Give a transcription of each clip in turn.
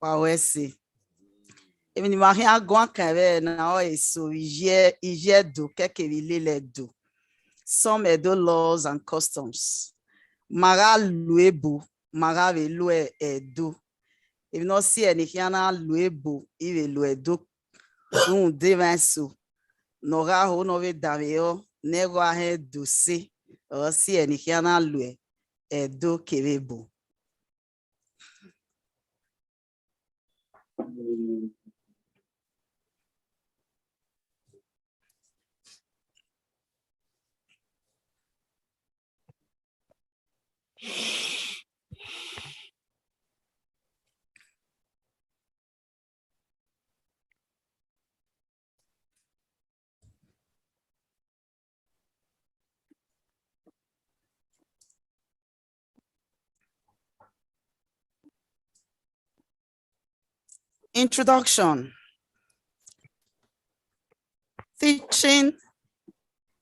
Wawesi. Even Maria Guancave now is so je do KEVBE do. Some edo laws and customs. Mara luebu, mara ve lue edo. If not see any hiana luebu, if lue do. Devanso. Nora ho nove daveo, nego ahe do se. Or see any hiana lue edo KEVBE. Introduction. Teaching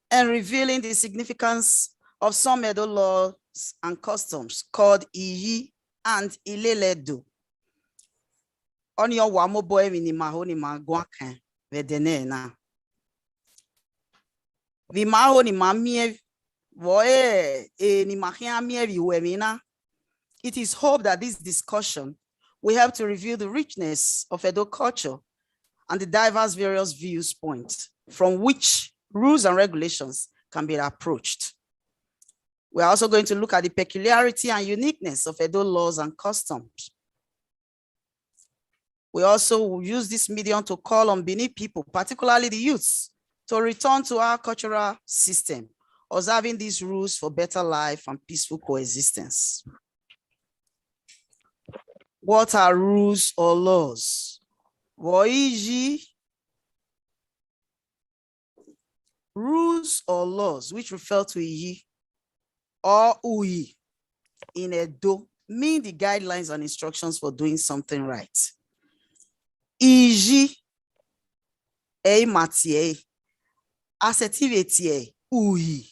and revealing the significance of some Edo laws and customs called IYI and ILELE. On your wamo boy ni mahoni magwakan vedene na. Vi mahoni mamie voe ni mahia mie vi wemina. It is hoped that this discussion will help to reveal the richness of Edo culture and the diverse various viewpoints from which rules and regulations can be approached. We are also going to look at the peculiarity and uniqueness of Edo laws and customs. We also will use this medium to call on Benin people, particularly the youths, to return to our cultural system, observing these rules for better life and peaceful coexistence. What are rules or laws? Rules or laws which refer to IYI or UI in Edo mean the guidelines and instructions for doing something right. IYI matie assertivity UI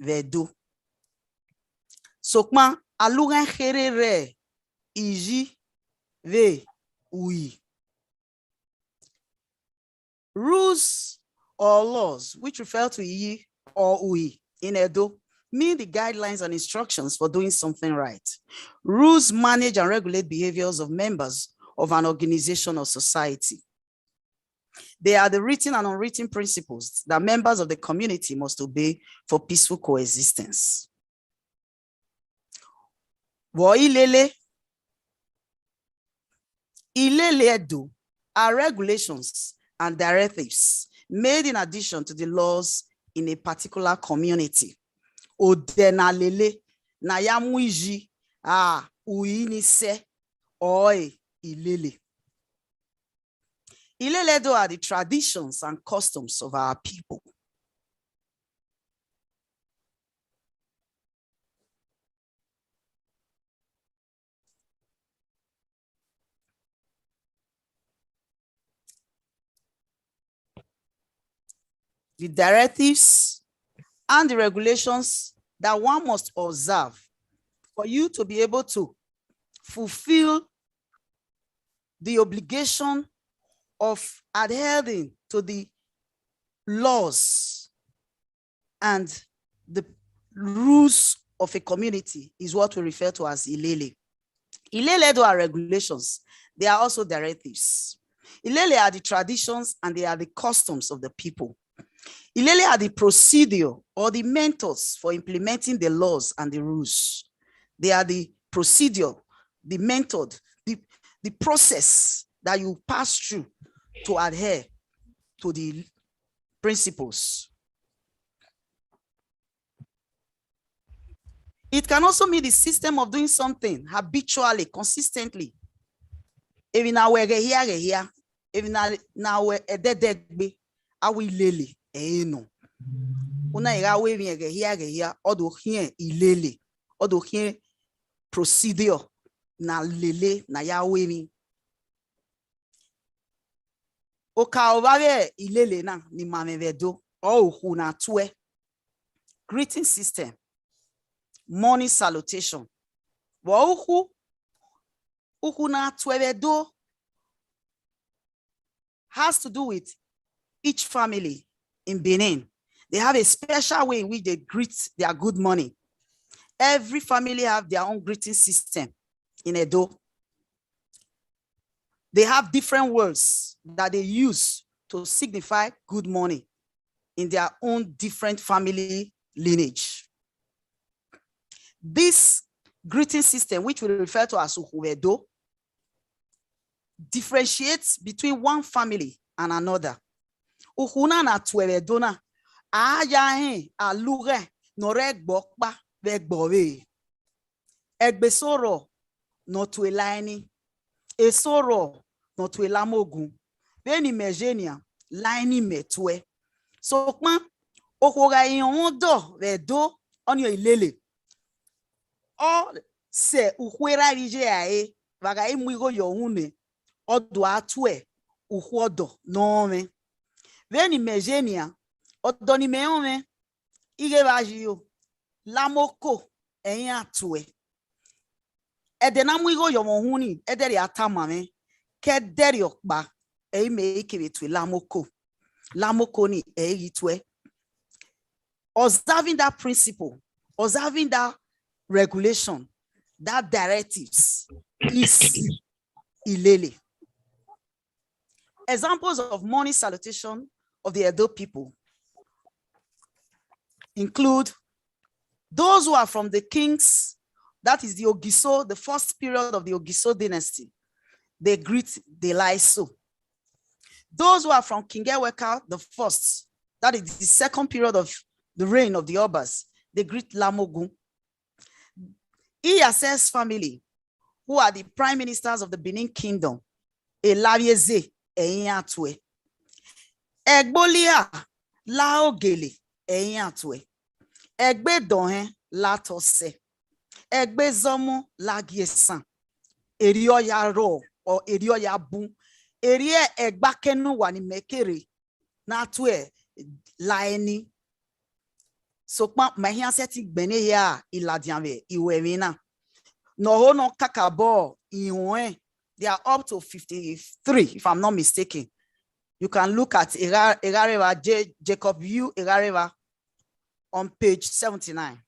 vedo. Sokma alugan herere IYI ve UI. Rules or laws which refer to IYI or UI in Edo mean the guidelines and instructions for doing something right. Rules manage and regulate behaviors of members of an organization or society. They are the written and unwritten principles that members of the community must obey for peaceful coexistence. ILELE Edo are regulations and directives made in addition to the laws in a particular community. Odenalele na ya muiji uinise oi ILELE. ILELE are the traditions and customs of our people. The directives and the regulations that one must observe for you to be able to fulfill the obligation of adhering to the laws and the rules of a community is what we refer to as ILELE. ILELE are regulations. They are also directives. ILELE are the traditions and they are the customs of the people. ILELE are the procedure or the methods for implementing the laws and the rules. They are the procedure, the method, the process that you pass through to adhere to the principles. It can also mean the system of doing something habitually, consistently. Even now we're here, even now we're ILELE. No. Una ira we here odo here ILELE odo here procedure na lele na ya we mi oka obare ILELE na ni mamevedo o hu na tue greeting system, morning salutation, Wa uku na tuevedo has to do with each family in Benin. They have a special way in which they greet their good morning. Every family have their own greeting system in Edo. They have different words that they use to signify good morning in their own different family lineage. This greeting system, which we refer to as Uhuedo, differentiates between one family and another. Uhuna na tuevedona ayahe alure noreg bokpa vegbore. Egbesoro no tuelaini. Esoro no tuelamogun. Beni mejenia laini metue. So kma okoga yondo vedo onyo ILELE. O se ukwera rije ae vaga imuigo yohune odo atue uhodo nome. Veni mejenia odoni meome ige vajio lamoko eyin atue. Edena muigo yomohuni ederi atamame kederi okba eime ikebe tu lamoko. Lamoko ni eitwe. Observing that principle, observing that regulation, that directives is ILELE. Examples of morning salutation of the Edo people include those who are from the kings, that is the Ogiso, the first period of the Ogiso dynasty. They greet the ISO. Those who are from King Eweka the first, that is the second period of the reign of the Obas, they greet Lamogun. Iyase's family, who are the prime ministers of the Benin kingdom, Elavieze Eyiatwe. Egbolia Laogele Eyiatwe. Egbe Dohen Latose. Egbe Zomo Lagiesan. Erioya Ro or Erioya Bun. Erie Egbakenu Wani Mekere Natwe Laeni. So mahia seti bene ya iladianve iwemina. No no kakabo iwe. They are up to 53, if I'm not mistaken. You can look at Egareva Jacob U. Egareva on page 79.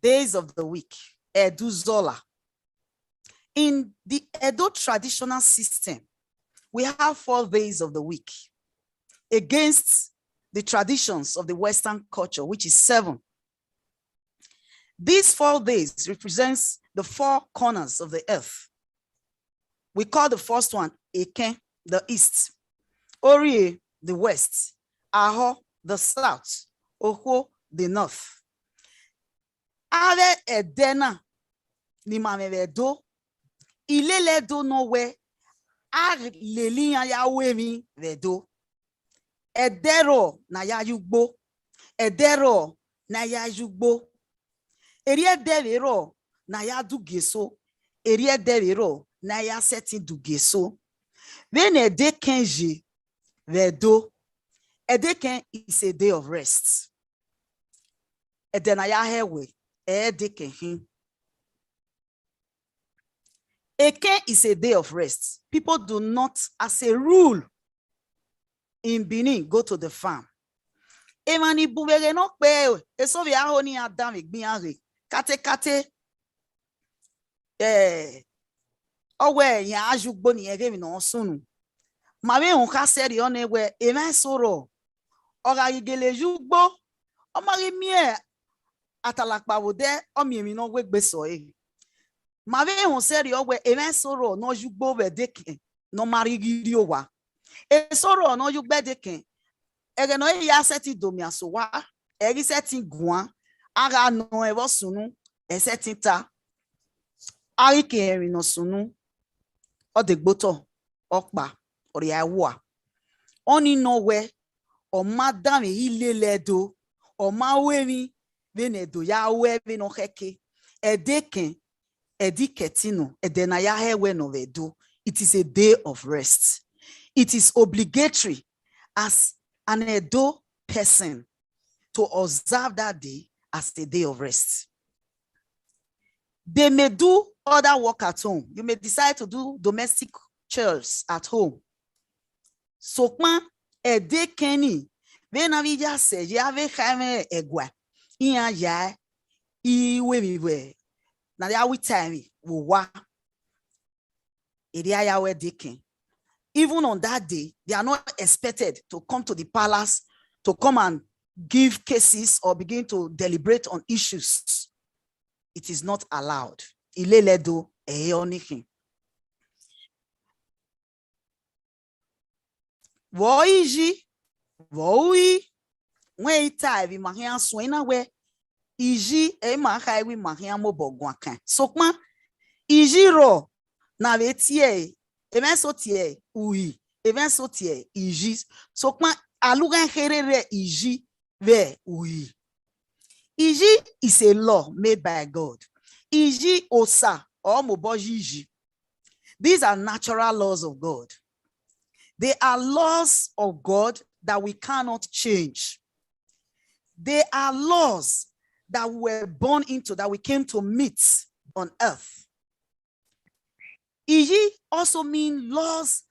Days of the week, Edu Zola. In the Edo traditional system, we have 4 days of the week against the traditions of the Western culture, which is 7. These 4 days represents the 4 corners of the earth. We call the first one Eken, the east, Orie, the west, Aho, the south, Oho, the north. Ave edena ni mamevedo, ILELE do nowhere. Lelia ya wemi vedo. Edero na ya yugbo. Edero na ya yugbo. Erie devero na ya dugeso. Erie devero na ya seti dugeso. When edeken je vedo. Edeken is a day of rest. Edena ya hewe. Edeken him. Eke is a day of rest. People do not, as a rule, in Benin, go to the farm. Emani bubere no pe eso vi aho ni adam igbianre. Kate owe yan ajugbo ni ege mi no sunu. Ma be hun ka seri on ewe ema soro. Ora igele jugbo. O mari mie atalakpa wode o mi no we gbeso e. Mave on seri owe even soro no jugbo bedeke no marigiri owa. E soro no jugbe deke. Ege no ya seti domia so wa. Eri seti guan. Aga no evo sunu. E seti ta. Ari ke eri no sunu. O de gboto. Okpa. Ori ewa. Oni no we. O madame ILELE do. O maweni. Venedo ya we no heke. E deke. Ediketino, edenaya hewe no vedo. It is a day of rest. It is obligatory as an Edo person to observe that day as a day of rest. They may do other work at home. You may decide to do domestic chores at home. So, a day kenny, when I just say, you have a egua, in ya, we now they are with time, wa. Even on that day, they are not expected to come to the palace to come and give cases or begin to deliberate on issues. It is not allowed. ILELE do anything. Woiji, woi, when time we mahia swina we iji e mahai we mahia mobogwakan. So ma iji ro na vetie even sotie ui even sotie iji. So ma alugan herere iji ve ui. Iji is a law made by God. Iji osa or moboji. These are natural laws of God. They are laws of God that we cannot change. They are laws that we were born into, that we came to meet on earth. Iji also mean laws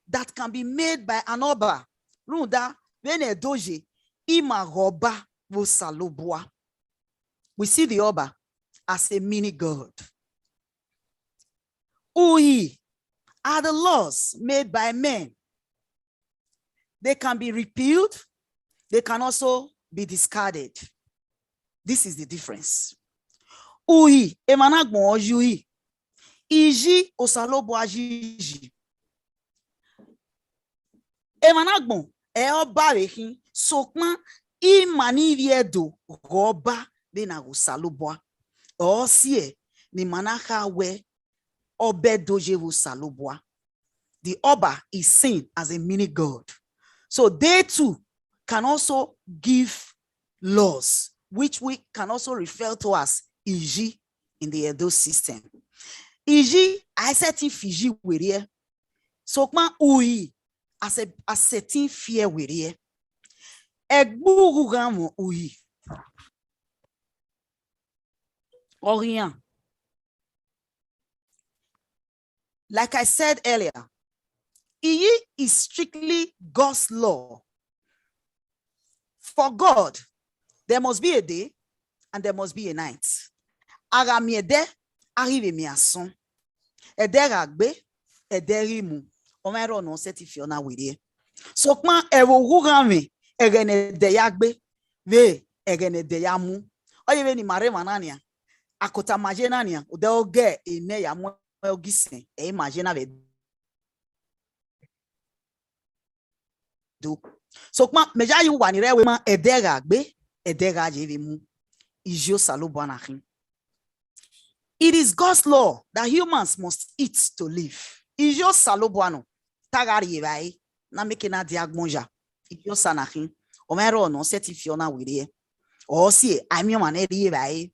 that can be made by an oba. Runda vene doje ima roba wo salobwa. We see the oba as a mini God. Ui are the laws made by men. They can be repealed. They can also be discarded. This is the difference. Ui emanagbo ojui. Iji osalobo ajiji. Emanagbo eobarehin sokma imaniviedo roba bena osalobo. Osie ni manaka we obedoje osalobo. The oba is seen as a mini God. So they too can also give laws, which we can also refer to as Iji in the Edo system. Iji, I set in Fiji with here. So ma ui as a setting fear with here. Egbu ui. Orient. Like I said earlier, Iji is strictly God's law. For God, there must be a day and there must be a night. Aramiede arrive miason. Ederagbe, ederimu. Omero no setifiona with so kma ewo hugame egene deyagbe ve egene deyamu. Oye ni mare manania. Akota majenania ude oge ine ya mo ogisen e imagine ve do. So meja yu wanire we ma ederagbe ederaje ve mu. Ijio salobo anachin. It is God's law that humans must eat to live. Ijio saloboano tagari vai na mekena diagmonja. Ijio sanachin omero no setifiona with or see vai.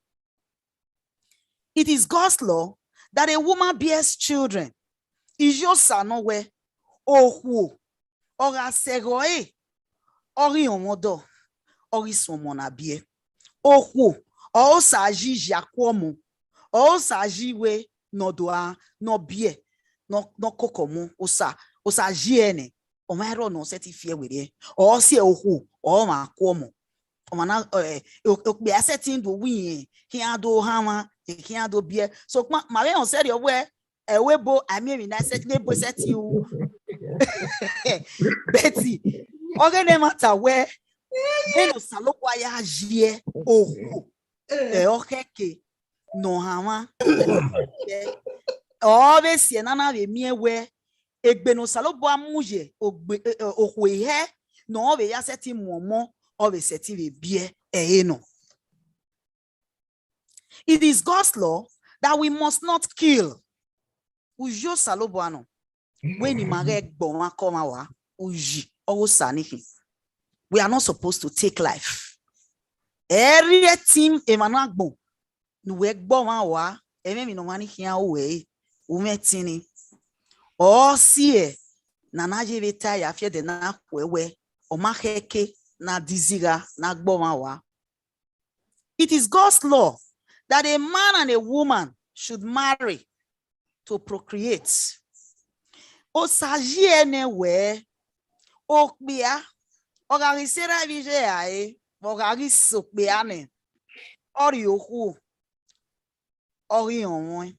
It is God's law that a woman bears children. Ijio sanowe ohu ora segoe ori omodo ori somona bie ohu o saji jakomo o saji we no doa no bie no kokomo osa jiene o mero no setifie we o si ohu o ma komo o mana o be setting do win here do hama here do bie so ma we on said your way ewebo I mean na set nebo set you Betty ogene matter where no salokwa ya jie ohu okeke no hama obesi nana be miewe egbe no salobo amuje ohwe no obe ya seti momo obe seti be bie no. It is God's law that we must not kill. Ujo salobo ano when ni mare gbon wa koma wa uji o sanihi. We are not supposed to take life. Every team emanagbo nu we gbon wa eme mi no mani hia we umetini o sie na naje beta ya fie de na kwewe o maheke na diziga na gbomawa. It is God's law that a man and a woman should marry to procreate. Osajiene we okbia ogarisera vije ae ogarisokbeane ori oku ori onwe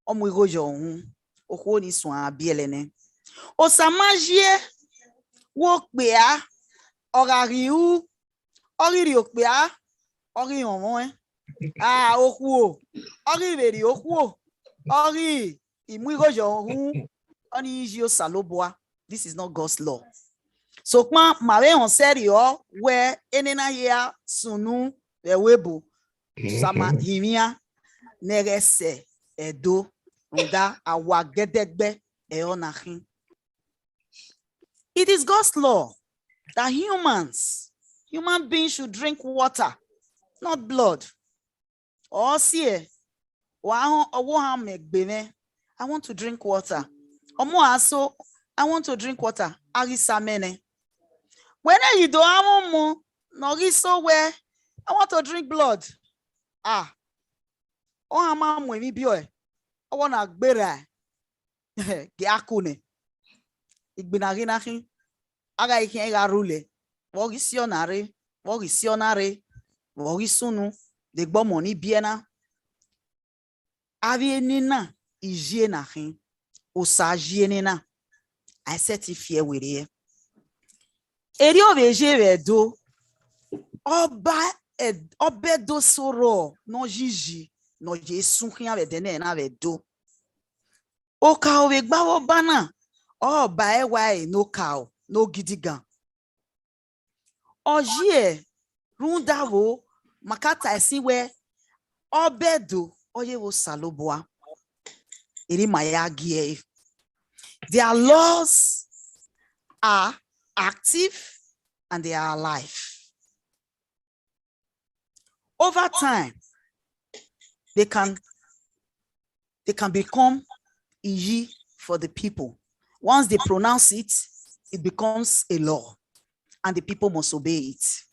omuigojo ohun oku ni sun abielene. Osamajie wokbea ogariu ori okbea ori onwe oku ori veri oku ori imuigojo ohun oni ijio saloboa. This is not God's law. So kwa mawe on serio we enena ya sunu webo sama himia negese edo nga awagedegbe eonahin. It is God's law that human beings should drink water, not blood. Or see, I want to drink water. I want to drink water. Arisamene. When you do no so where I want to drink blood. I want to bear Giakune. Igbinaginahi. Aga ikenga rule. Wogisionare. Wogisunu. De bomoni biena. Avienina. Ijienahi. Osajienina. I certify with you. Erio veje do obedo soro no jiji no jesu kian vedene na vedo. Oka ovegba obana oba ewa no cow no gidigan. Ojie rundavo makata esiwe obedo oyewo saloboa. Iri mayagie. Their laws are active and they are alive. Over time, they can become IYI for the people. Once they pronounce it, it becomes a law and the people must obey it.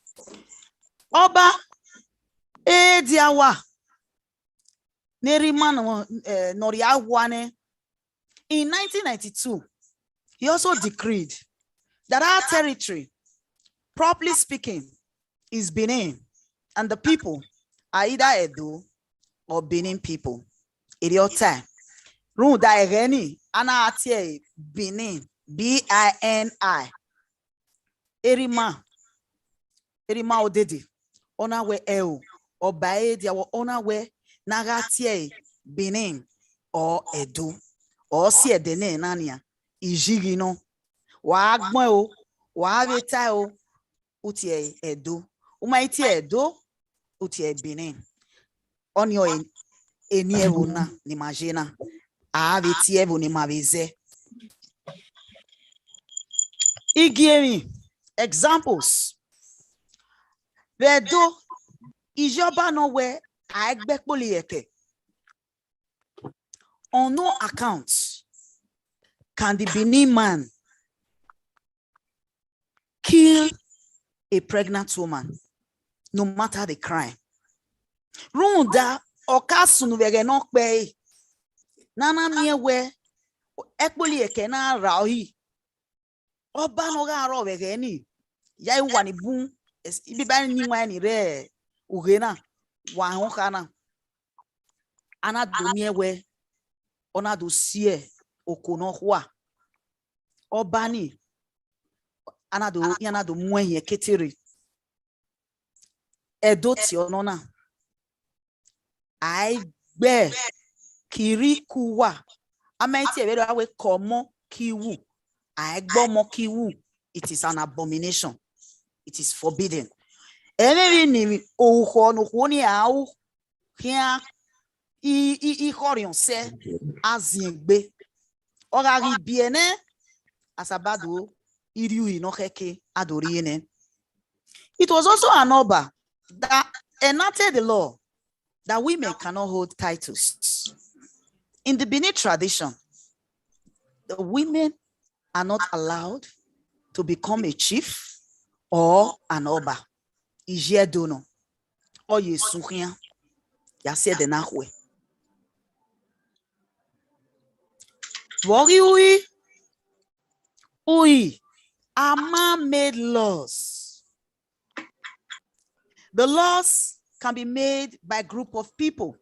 Oba diawa neriman noriawane. In 1992, he also decreed that our territory, properly speaking, is Benin, and the people are either Edo or Benin people. In your time, Runda Ereni, Ana Atie Benin, BINI. Erima Odedi, Ona we Eo, or Baedia, Ona we Nagatie Benin or Edo. Or see the name Nania, Ijigino, Wagmo, Wavetao, Utie Edo, Umaiti Edo, Utie Benin. On your enievuna, nimagina, Avitievu nimavize. Igiemi, examples. Vedo, Ijoba nowhere, I bekpolieke. On no account can the Benin man kill a pregnant woman, no matter the crime. Runda okasunu vege no pe nana miewe ekpoli ekena rahi oba no ga ro vege ni ya wani bun ibi ba ni wani re ugena wa ho kana ana do miewe ona do sie okono hwa obani anado yanado mwenye ketiri edoti onona aigbe kirikuwa amaiti ebedo awe komo kiwu aigbomo kiwu. It is an abomination. It is forbidden. Emevi ni ouho no honi au kia I horion se azingbe orari biene asabado iriu inoheke adoriene. It was also an order that enacted the law that women cannot hold titles. In the Benin tradition, the women are not allowed to become a chief or an oba. Ije dono. O ye sourien. Ya se de na hwe. Wori oui. Oui. A man made laws. The laws can be made by a group of people.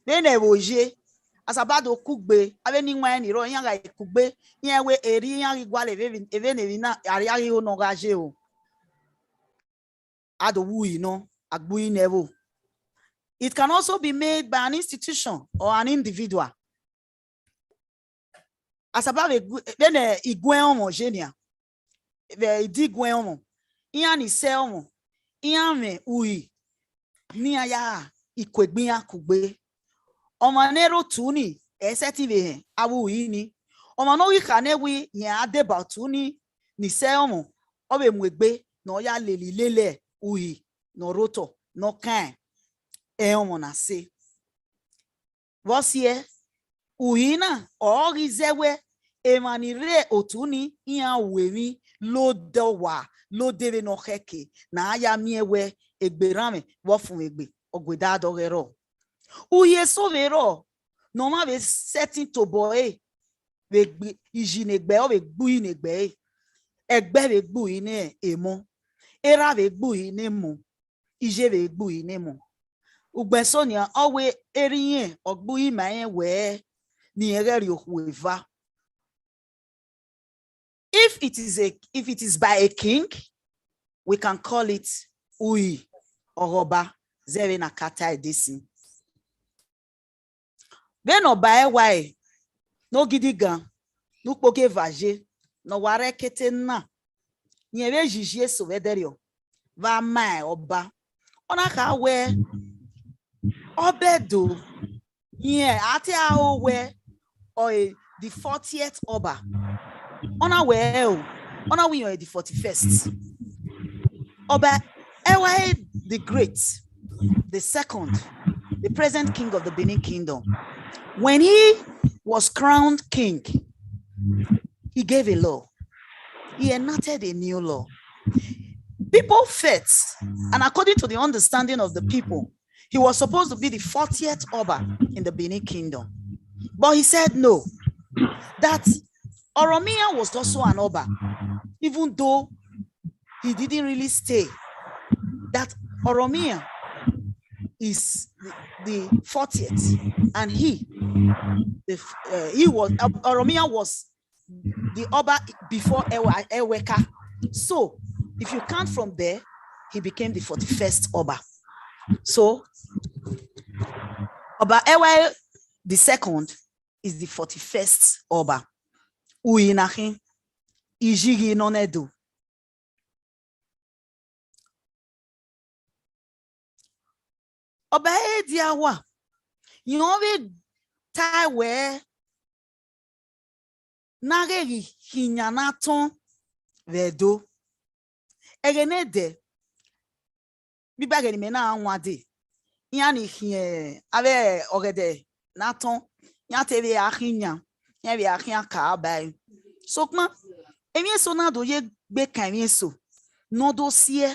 Then evoje. As about the kugbe, aveni wen iro yanga kugbe, yewe eri yangi gwale even evina ariari no gaje o. Ado wu no agbu nevo. It can also be made by an institution or an individual. As about then igwen homogenia. The digwen homo. Ian is selmo. Ian me ui. Nia ya ikwegbia kugbe. Omanero tuni esetive awu ini. Omano wi kanewi ya adeba tuni ni selmo. Obe mwegbe no ya lele ui no roto no kan. Eomona se. Vosie uina orizewe emanire otuni iya wemi lo dewa lo deve no heke na aya miewe egberame wofun egbe ogweda dogero uye so vero no ma be setting to boy we ijinegbe o we gbu inegbe egbe we gbu ine emo era we gbu ine mu ije we gbu ine mu ugbesonia owe eriye ogbu imaye we ni egeri okueva. If it is by a king, we can call it ui oroba zere na kata edisi. Then oba ewae no gidigan no poke vaje no ware kete na nyere jijie so vederio va mai oba ona ka we obedo ate awe or the 40th oba ona we are the 41st oba ewa the great, the second, the present king of the Benin kingdom. When he was crowned king, he gave a law. He enacted a new law. People felt, and according to the understanding of the people, he was supposed to be the 40th Oba in the Benin kingdom. But he said no, that Oromia was also an Oba, even though he didn't really stay. That Oromia is the 40th, and Oromia was the Oba before Eweka. So if you count from there, he became the 41st Oba. So Oba Ewa the second is the 41st Oba. Uinahin Ijigi nonedu. Oba Ediawa. You know we tie where Nageri hinyanaton vedo. Egenede bibageni mena anwade. Yani ave ogede naton yateve ahinya yavi ahia ka bai. Sokma emieso na do ye gbe kan emieso no dossier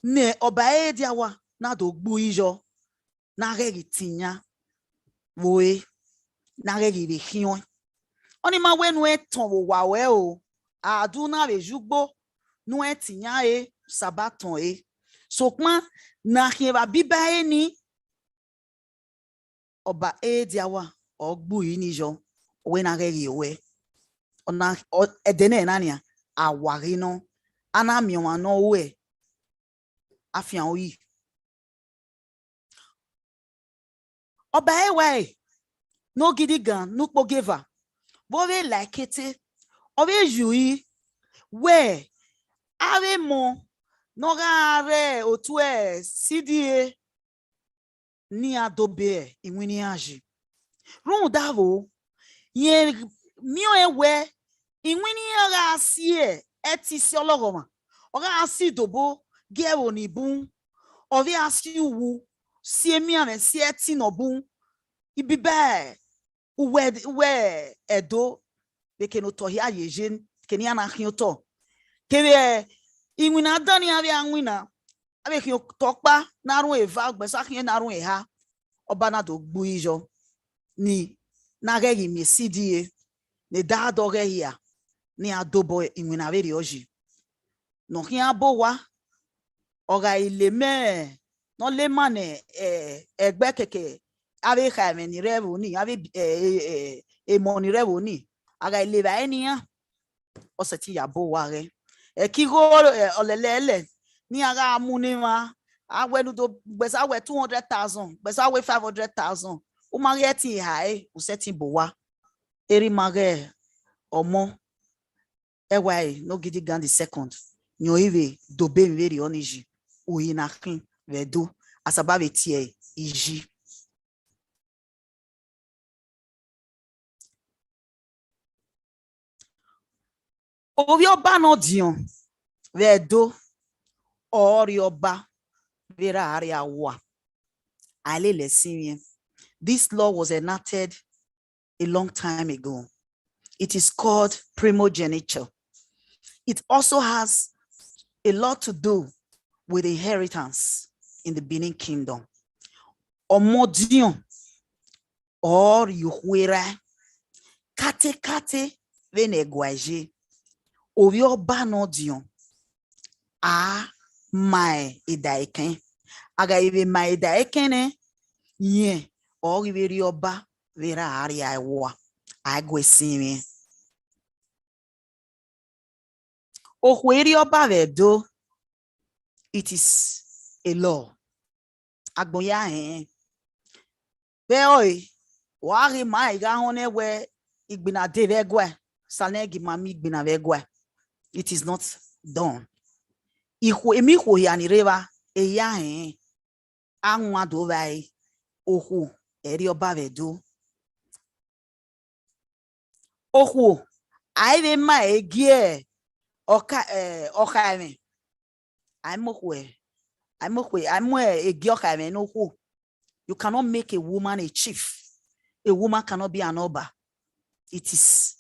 ne Oba Ediawa na do gbu ijo na regi tinya woe na regi be hion oni ma we no eton wo wa we o adu na be jugbo no etinya e sabaton e sokma na hie ba biba eni Oba Ediawa ogbu ini jo we na regi we ona edene nania awari no ana miwa no we afian oyi Oba Ewa no gidigan no pogeva bove like it ove jui we ave mo no gare otue CDA ni adobe inwini aji run davo ye mio ewe inwini aga sie etisi ologoma oga asi dobo gero ni bun ove asi wu sie mi ame sie ti no bun ibibe we edo beke no tohia yejen keni ana hioto kebe Inwina dani ave anwina. Ave ki tokpa naru eva gbesa ki naru eha. Obana do gbuijo ni nagegi mesidie ne da doge hia ni adobo inwina veri oji. No ki abowa oga ileme no le mane egbe keke ave khaime ni revo ni ave emoni revo ni aga ileba enia oseti yabo ware kigo olelele ni aga amunima awenu do gbesa we 200,000 gbesa we 500,000 umageti hai useti bowa eri mage omo ewai no gidi gan the second nyo ive dobe veri oniji uinakin vedo asabave tie iji ovioba no dion vedo orioba vera area wa ILELE Syrian. This law was enacted a long time ago. It is called primogeniture. It also has a lot to do with inheritance in the Benin Kingdom. Omodion or yuhuera kate venegwaje ovio banodion a mai idaiken aga ive mai idaikene ye or iveri oba vera aria wa agwesimi ohweri oba vedo. It is a law. Agboya Beoi wari mai ga hone we igbina de vegwe sanegi mami igbina vegwe. It is not done. Ihu emi hu yani reva eya anwa do vai ohu eri oba vedo. Ohu aive ma egie okaime I'm no. You cannot make a woman a chief. A woman cannot be an oba. It is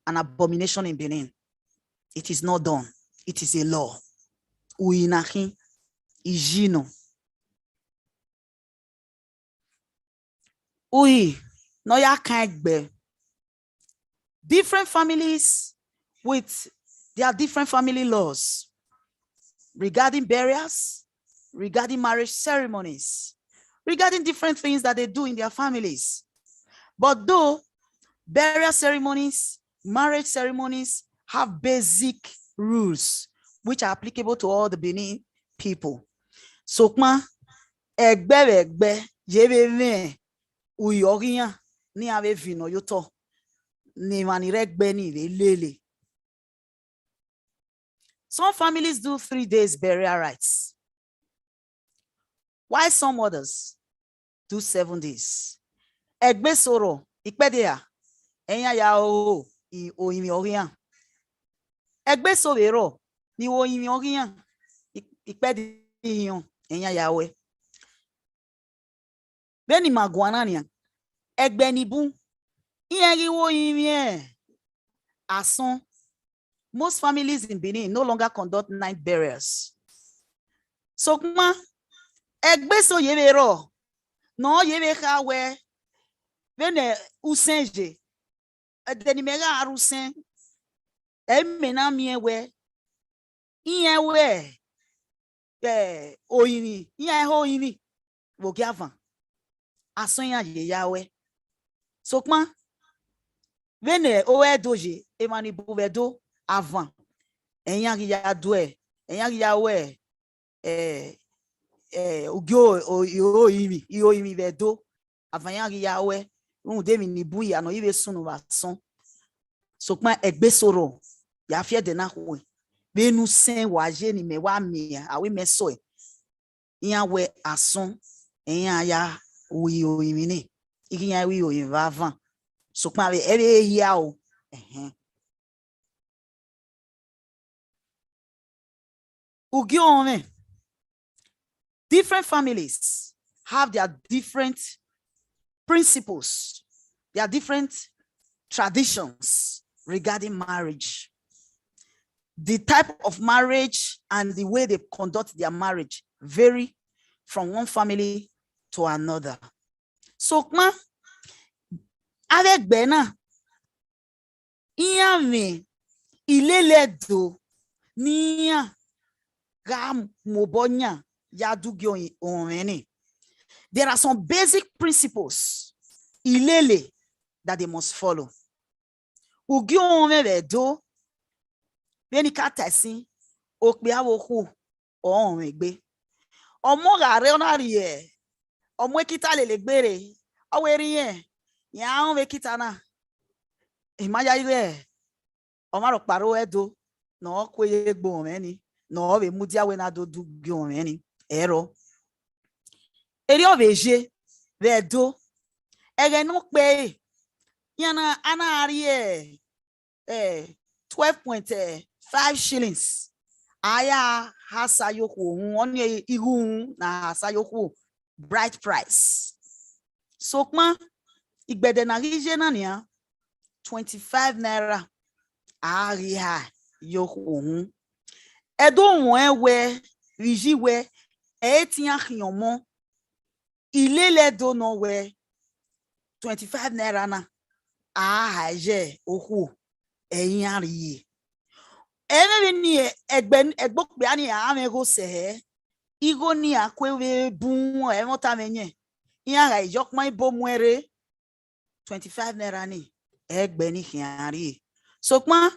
an abomination in Benin. It is not done. It is a law. Uinahi ijino. Ui no ya KEVBE. Different families with their different family laws regarding burials, regarding marriage ceremonies, regarding different things that they do in their families. But though burial ceremonies, marriage ceremonies have basic rules which are applicable to all the Benin people. So, egbe yebe uyorian ni ave vino yoto ni maniregbe ni lele. Some families do 3 days burial rites, while some others do 7 days. Egbe soro ikpedea enya ya o imi orian. Egbe sovero ni o imi orian ikpedion enya ya we. Beni maguanania egbe ni bu iyeri wo imi ason. Most families in Benin no longer conduct night burials. So kuma egbe so yevero no yeve we vene usenje denimera arusen emena miewe iyewe oyini iye oyini vogiavan asonya ye yawe. So kuma vene owe doje emani buvedo avant eyan ya doe eyan ya we ogyo oimi vedo avant yan ya we un de mi bu ya no ibe sunu ba son. So kuma egbe soro ya fie de na ho be nu sen waje ni me wa mi awe me so yan we ason eyan ya oimi ni iyan wi oyin va avant. So kuma ebe ya o different families have their different principles, their different traditions regarding marriage. the type of marriage and the way they conduct their marriage vary from one family to another. So, ma, avec Bena, iame ILELE do niya gam mobonya yadugyo onene. There are some basic principles ILELE that they must follow. Ugyo onwe do beni katesi okpe awoku onwegbe. Omo gare onarie omo kita lelegbere aweri yen ya onwe kita na imaya ile omaro paro edo no kweye gbo meni no we mudia we na do du gyo meni ero eri obeje we do ege no pe yana ana ari 12.5 shillings aya hasa yoku oni ihu na hasa yoku bright price so kuma igbede na rije na nia 25 naira ari ha yoku edo won we riji we etian khiyomo ILELE do no we 25 naira na je oku eyin ari ene ni egbokpe ani amego se igo ni akwewe bun e mota menye yan ra ijokman ibo muere 25 naira ni egbe ni kiari so pon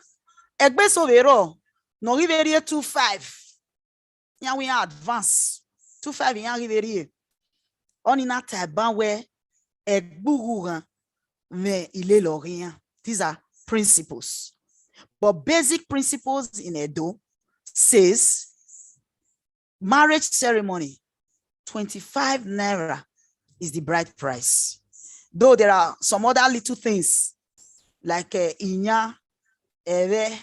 egbe so vero no riverie 25 yan we advance 25 yan riverie oni na taban we egbuguran me ILELE rien. These are principles. But basic principles in Edo says marriage ceremony, 25 naira is the bride price. Though there are some other little things like inya, ere,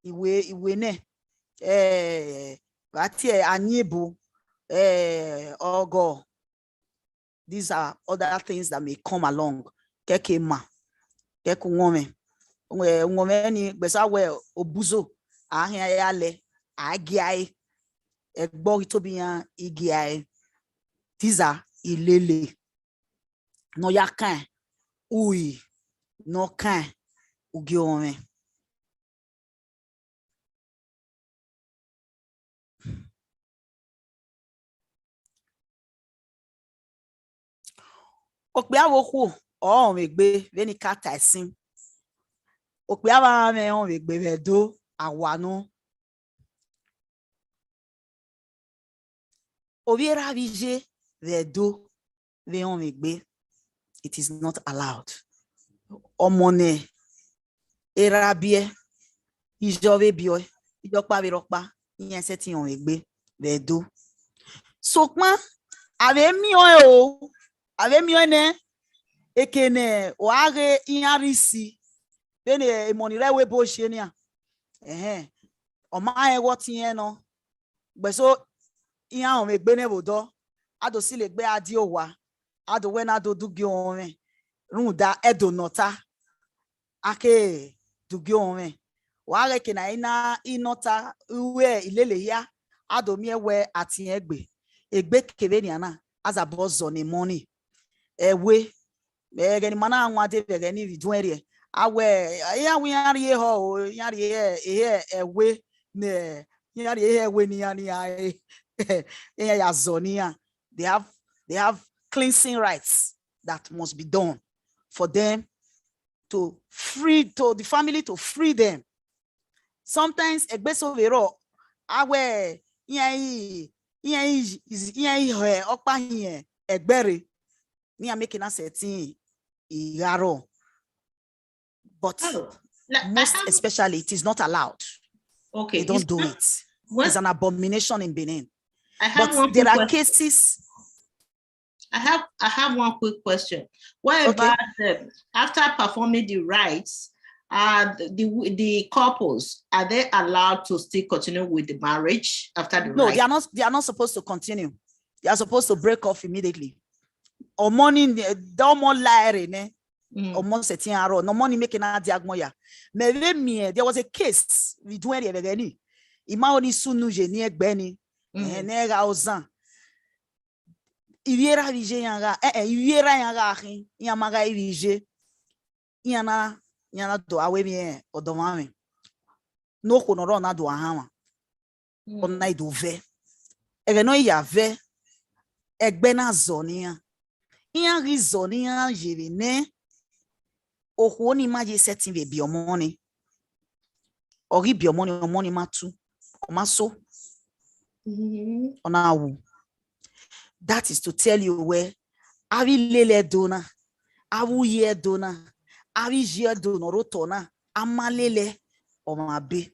iwene, batie anyebu, ỌGHE. These are other things that may come along. Kekema, kekunwome. Ni besa we obuzo ahia yale agiai egbo itobian igiai. These are ILELE. No yakan ui no kan ugiome. Okpe awoku o megbe veni kata isin. Okpe aba me on megbe vedo awano. Obiera vije vedo ve on megbe. It is not allowed. Omone erabie ijobe bio ijokpa virokpa yen seti on megbe vedo. Sokma ave mi o ave mi ne ekene oage inarisi bene emonire we bo se ni a o ma e wo ti yen no gbeso iyan o me gbe ne bodo ado si le gbe adi owa ado we na do dugi onwe runda edo nota ake dugi onwe wa re ke na ina inota uwe ILELE ya ado mi ewe ati egbe kebe ni ana azabozo ni money ewe begeni mana anwa de begeni vidunere awe ya wi ari ho yari ewe ne yari ewe ni yani ai ya zonia they have cleansing rites that must be done for them to the family to free them. Sometimes egbeso vero awe yan okpa yin egbere ni making us setting igaro. But most especially it is not allowed. Okay, they don't do it. It's an abomination in Benin. But there are cases. I have one quick question. What about after performing the rites, the couples, are they allowed to still continue with the marriage after the rites? No, they are not supposed to continue. They are supposed to break off immediately. Or morning, don't more lie. Almost 13 hours. No money making a diagmoya. There was a case we do any eveni. Ima oni sunu je ni egbeni. Nega ozan. Iviera vije yanga. Iviera yanga ahin. Yamaga ivije. Yana do awe mi odomame. No konoro na do ahama. Ona idu ve. Egeno ya ve. Egbena zonia. Iyan ri zonia jevene. Ohoni maje setting ve biomoni. Ori biomoni omoni matu. Omaso. Onawu. That is to tell you where ILELE dona. Awu ye dona. Awi je dona rotona. Amalele. Omabe.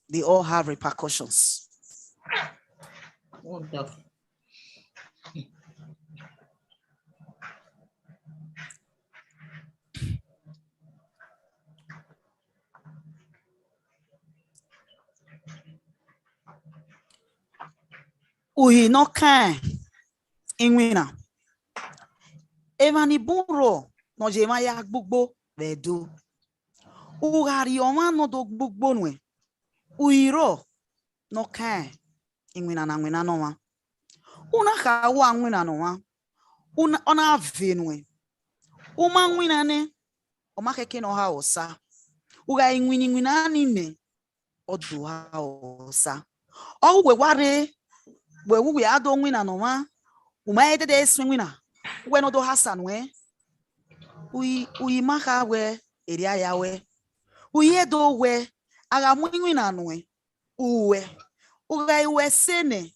They all have repercussions. Wonderful. Uhi no kan inwina. Evani bunro no jema ya gbugbo vedo. Ugari oma no do gbugbo nwe. Uiro no kan inwina na nwina no wa. Una ka wa nwina no wa. Ona venwe. Uma nwina ne. Oma keke no ha osa. Uga nwina ni ne. Odu ha osa. O we ware. We ado nwina no wa. Uma ede de swina. We no do hasan we. Uyi maka we eria ya we. Uye do we aga nwina no we. Uwe. Uga iwe sene.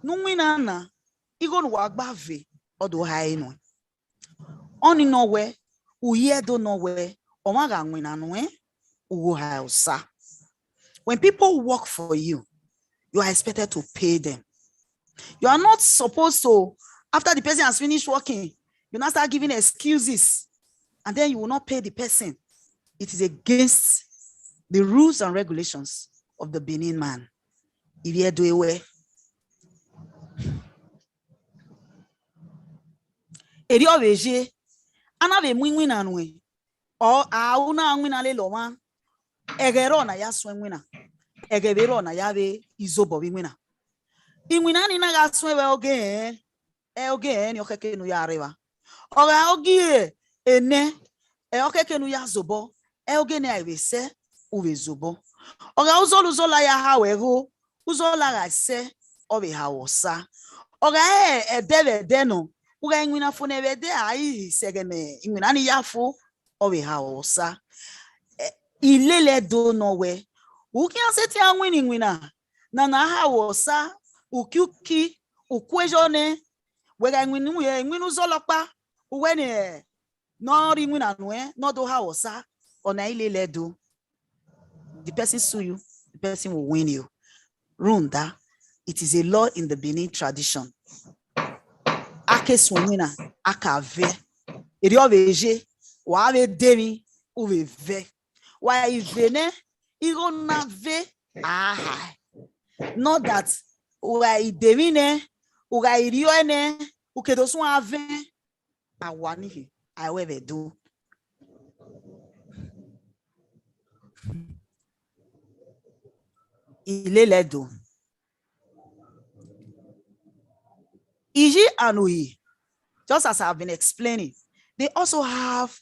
Nwina na igo no agbave odo ha ino. Oni no we uye do no we omaga nwina no we uwo ha usa. When people work for you, you are expected to pay them. You are not supposed to, after the person has finished working, you now start giving excuses and then you will not pay the person. It is against the rules and regulations of the Benin man. If you do away, Erio veje, anave mwinwina nwe, o auna nwina le loma, egero na ya swinwina, egebero na ya ve izobo winwina. Inwina ni na ga swewe oge ni okeke nu ya rewa. Oga ogie ene okeke nu ya zobo, oge ni aivese uwe zobo. Oga uzola ya ha wego, uzola ga se obe ha wosa. Oga edeve deno, uga inwina funebe de ai segene, inwina ni ya fu obe ha wosa. ILELE do no we. Uki anseti anwini inwina, na ha wosa. Ukiuki ukwejone wega ngwinu zolokpa uwene no ri ngwina nwe no do ha wosa ona ILELE do. The person sue you, the person will win you. Runda, it is a law in the Benin tradition. Ake swingina akave eri oveje wa ave demi uve ve wa ivene igona ve aha. Not that uga idemine, uga irione, ukedo sun ave, awanihi, awewe do. ILELE do. Iji and Uyi, just as I've been explaining, they also have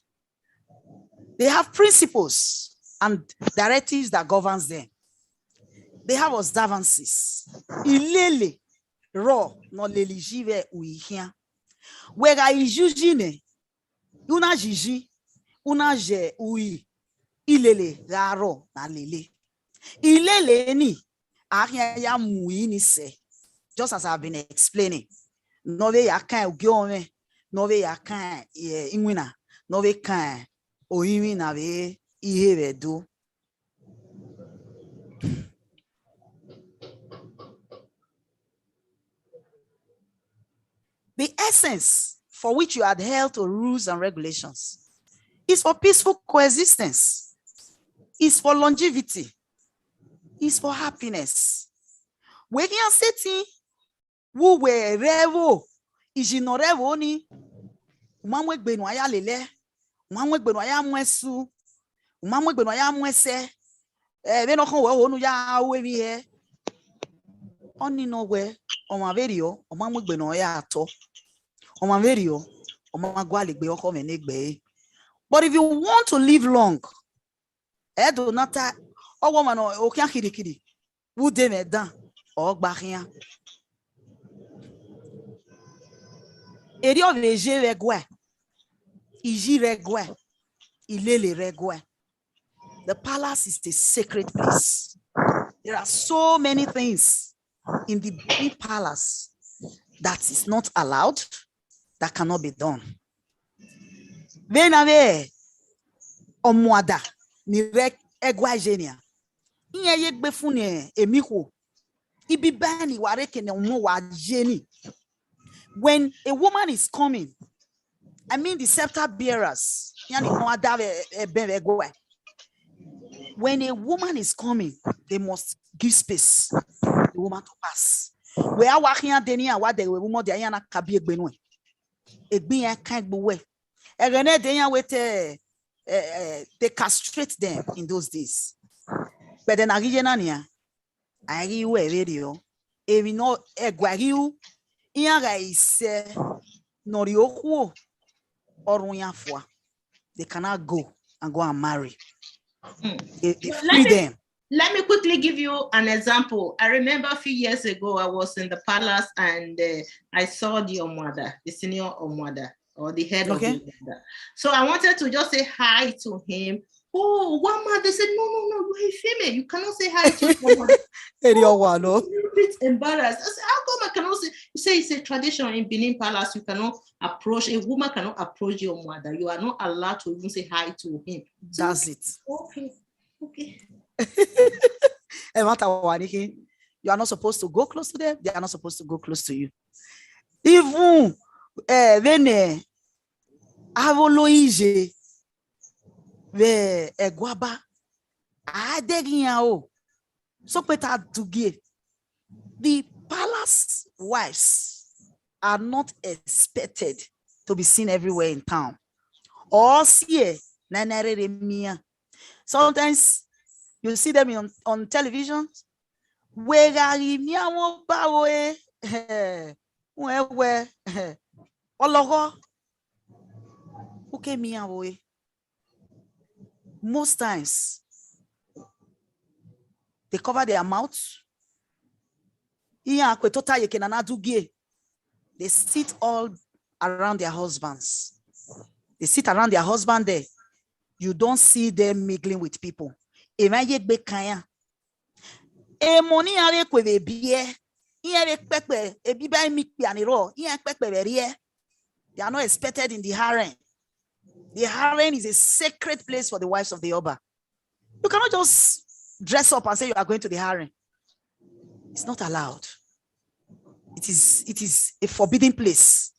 principles and directives that governs them. They have observances. ILELE raw no lelijive uihia. Wega ijujine una jiji una je ui ILELE garo na lele. ILELE ni ahia ya mui ni se. Just as I've been explaining. Nove ya kan ugiome, nove ya kan inwina, nove kan oimi na ve ihebe do. The essence for which you adhere to rules and regulations is for peaceful coexistence, is for longevity, is for happiness. When you are sitting, who were revo, is no revo ni, mamwe benwaya lele, Mamwe gbeno ya mwesu. Mamwe gbeno ya mwese. Ve no kon we onu ya we bi he. Oni no we o ma verio o mamwe gbeno ya ato. O ma verio o ma gwa le gbe oko me ne gbe. But if you want to live long, do not o woman o kya kiri. Wo de me dan o gba kian. Eri o veje regwe. Iji regwe. ILELE regwe. The palace is a sacred place. There are so many things in the big palace that is not allowed, that cannot be done. Venave omwada ni rek egwa genia. Inye yegbe fune emiko. Ibi bani wareke ne omo wa geni. When a woman is coming, I mean the scepter bearers. When a woman is coming, they must give space for the woman to pass. We are working at Deni and what they were more than a cabby benue. A being can't be way. A Rene Denia with they castrate them in those days. But then Arijanania, I hear radio, a we know a guayu, Iaga is Norioku or Runyafua. They cannot go and marry. They free them. Let me quickly give you an example. I remember a few years ago, I was in the palace and I saw the Omwada, the senior Omwada, or the head of the Omwada. So I wanted to just say hi to him. Oh, Wama, they said, no, you're a female. You cannot say hi to someone. You're a bit embarrassed. I said, how come I cannot say? You say it's a tradition in Benin Palace. You cannot approach, a woman cannot approach your mother. You are not allowed to even say hi to him. That's it. Okay. You are not supposed to go close to them. They are not supposed to go close to you. Even when Avoloije ve egwaba adegiao so peta to give. The palace wives are not expected to be seen everywhere in town. Or see sometimes you see them on television. Where most times they cover their mouths. They sit all around their husbands. They sit around their husband there. You don't see them mingling with people. They are not expected in the harem. The harem is a sacred place for the wives of the Oba. You cannot just dress up and say you are going to the harem. It's not allowed. It is a forbidden place.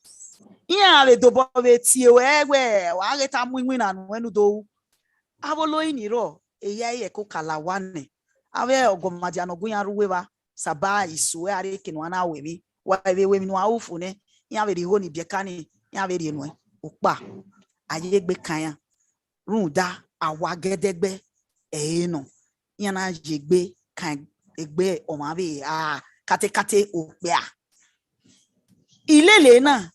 Ayegbe kanya runda awagedegbe eno yana jegbe kan egbe omabe kate opea ILELE na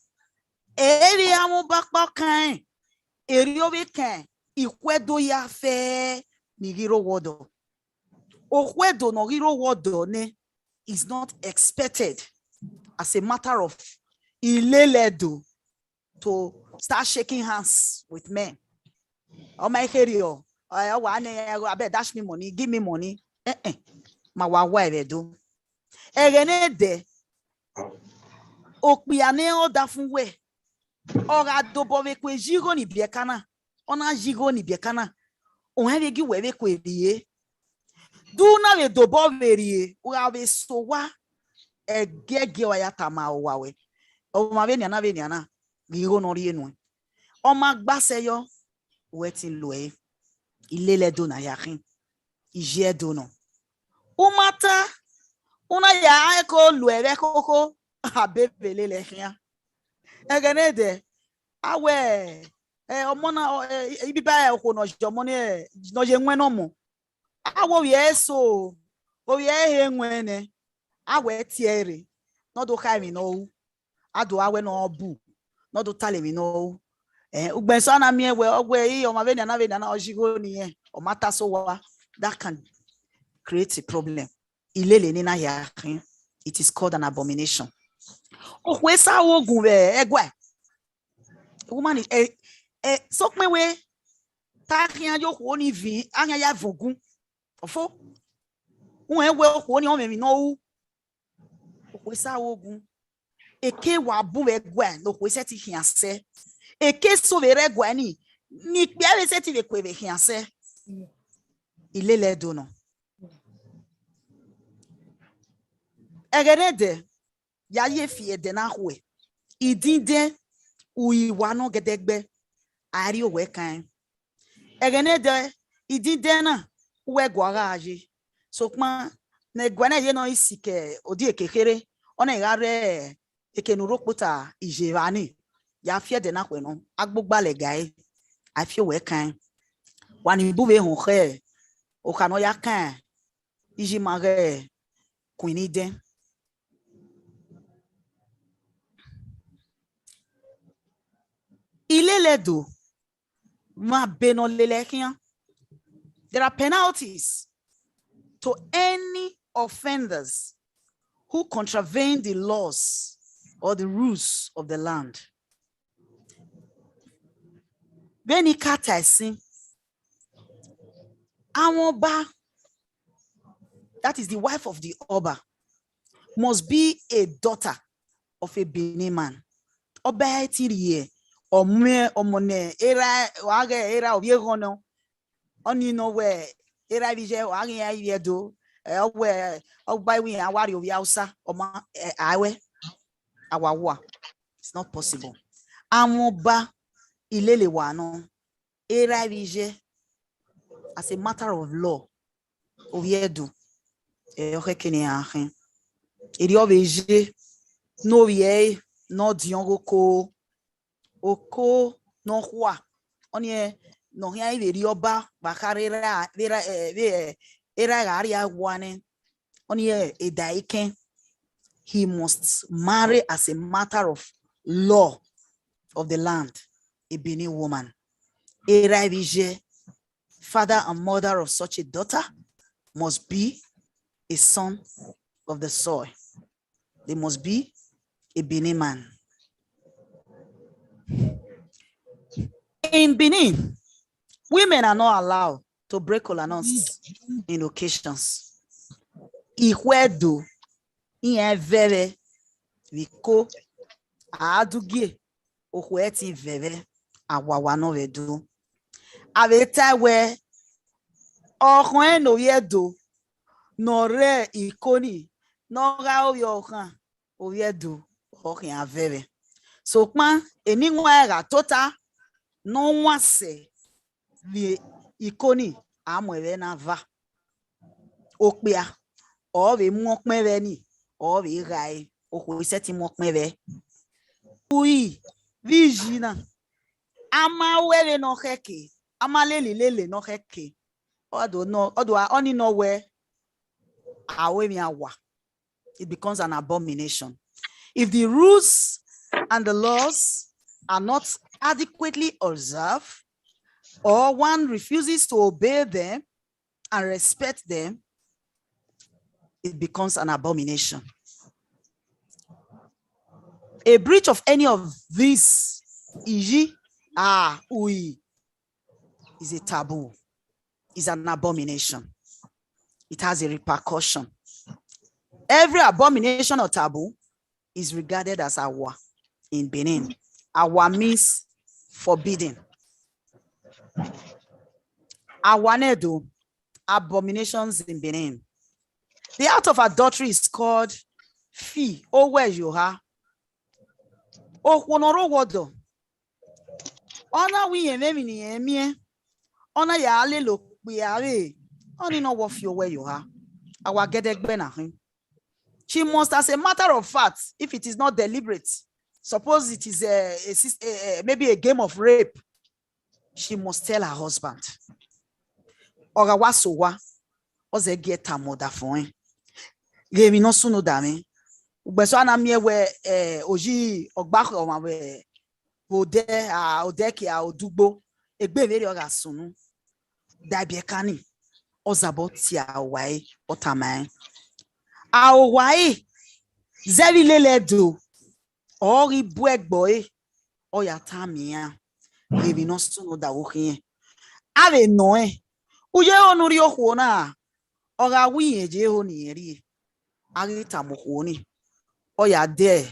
eri amubakpa kan eri obe kan ikwedo ya fe ni giro wodo okwedo no giro wodo ne is not expected as a matter of ILELE do to start shaking hands with men. Oh my hero, I bet dash me money, give me money. My wife do. Egene de okpiane o dafunwe. Ora dobove kwe jigo ni biekana. Ona jigo ni biekana. Onheve gi wewe kwe rie. Du na we dobove rie. Ura we sowa egege wa yatama owawe. O maveni ana veni ana. Gigo no rienwe. Oma gbaseyo wetin loe ILELE do na yakin ije do no umata una ya eko loe koko abebele le kia egene de awe omona ibiba ko no jomone no je nwe no mo awo ESO o ye he nwene awe tiere no do kai mi no ado awe no bu no do tale mi no ugbenso na mi ewe ogwe yi o ma be na ojigo ni e o mata so wa that can create a problem. ILELE ni na ya. It is called an abomination. Okwesa ogun be egwe. Woman so me we ta kian yo ko ni vi anya ya vogun. Ofo. Won ewe ko ni o me mi no. Okwesa ogun. Eke wa bu egwe no kwese ti hianse. Eke so vere egwe ni pe ave se ti le kwe be hianse. ILELE do no. Egenede ya ye fie de na hwe idinde uiwa no gedegbe ari owe kan egenede idinde na we gwara aji so pon na gwana ye no isike odi ekekere ona igare ekenuro pota ijevani ya fie de na hwe no agbogbale gai afi owe kan wani buwe hon khe o kano ya kan iji mare kunide. ILELE do ma beno lelekian. There are penalties to any offenders who contravene the laws or the rules of the land. Beni kata esi amoba, that is the wife of the Oba, must be a daughter of a Benin man. Oba etiriye omone era wage era obiegono oni no we era bije wage ya yedo we ogbai wi awari obi Hausa oma awe awawa. It's not possible. Amoba ILELE wa no era bije as a matter of law obiedo okekene ahin eri obeje no ye no diongo oko no hwa onye no hia iri oba bakarira era gari agwane onye edaiken. He must marry as a matter of law of the land a Benin woman. Era vije, father and mother of such a daughter must be a son of the soil. They must be a Benin man. In Benin, women are not allowed to break kolanons in occasions. Iwedo in vere viko adugie okweti vere awawa no vedu. Aveta we okwen no yedo no re ikoni no ga oyokan oyedo okyan avere. So kwan eningwa ga tota no wase vi ikoni amwere na va okpia o ve mu okpere ni o ve rai okwo seti mu okpere ui vijina ama wele no heke ama lele no heke odo oni no we awe mi awa. It becomes an abomination. If the rules and the laws are not adequately observed, or one refuses to obey them and respect them, it becomes an abomination. A breach of any of these is a taboo, is an abomination. It has a repercussion. Every abomination or taboo is regarded as awa in Benin. Awa means forbidden. Awanedo, abominations in Benin. The act of adultery is called fi owe yoha. Okwonoro wodo. Ona wi yeme ni emie. Ona ya alelo piare. Oni no wo fi owe yoha. Awa gedegbe na him. She must, as a matter of fact, if it is not deliberate, suppose it is maybe a game of rape, she must tell her husband. Ora wasowa oze get her mother for him. Gemi no sunu dami. Ugbeso anamie we oji ogbako ma we ode odeki a odugbo egbe veri oga sunu. Dabiekani ozaboti awai otamai. Awai zeri lele do ori buegboe oyatamia. Gemi no sunu da wokie. Ave noe. Uje onuri okuona oga wiye je oni eri agita mokoni oya de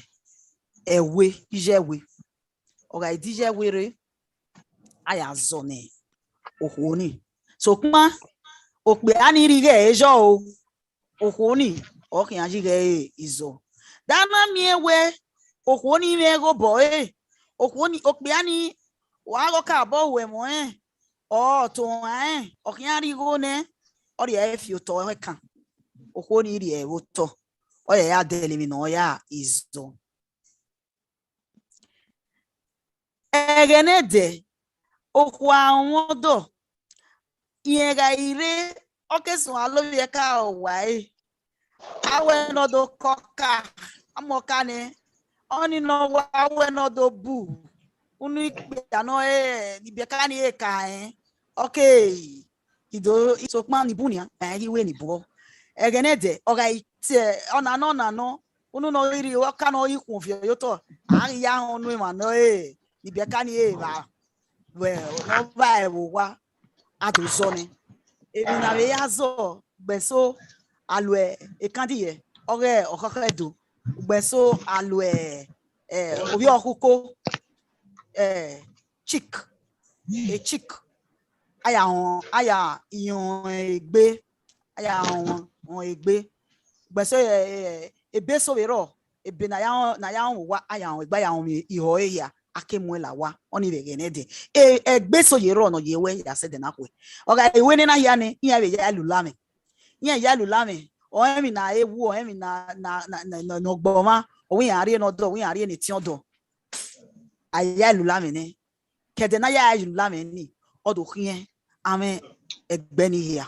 ewe ijewe oga idije were aya zone okoni so kuma okpe anirige ejo okoni okin ajige izo dana miewe okoni mego boy okoni okpe ani wa go ka bo we mo to okin arigo ne ori e fi to kan okoni ri e woto oya ya dele mi no ya izo egenede okwa wodo yega ire okesun aloye ka owai awe no do koka amoka ne oni no wa awe no do bu unu ikpe ano ibeka ni e ka okay ido isokman ni bunia iwe ni bo egenede oga ite ona no unu no iri oka no ikun fi yoto ari ya onu ma no ibeka ni ba we no ba wa adozone ebi na be yazo gbeso alwe ekandiye ore okokedo gbeso alwe obi okuko chick aya iyon egbe aya on egbe gbeso ebeso wero ebe na ya wa aya on egba ya on iho ya akemuela wa oni begenede egbeso yero no yewe ya sede na kwe oga ewe ni na ya ni ya be ya lulame o emi na ewu o emi na no gboma o wi ari no do wi ari ni ti odo aya lulame ni kede na ya lulame ni odo kien ame egbe ni ya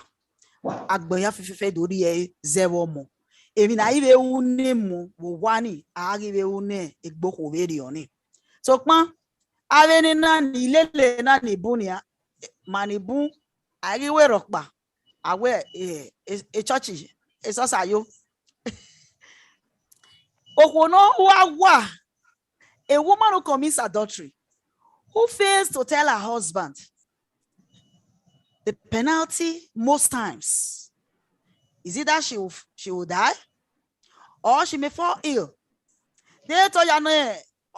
agbo ya fefefe dori e zero mo emi na ibe uni mu wo wani ari be uni egbo ko veri oni so pan aveni na ni lele na ni bunia manibu ari we rokpa awe church eso sayo okono wa a woman who commits adultery who fails to tell her husband, the penalty most times is either she will die or she may fall ill. They told you no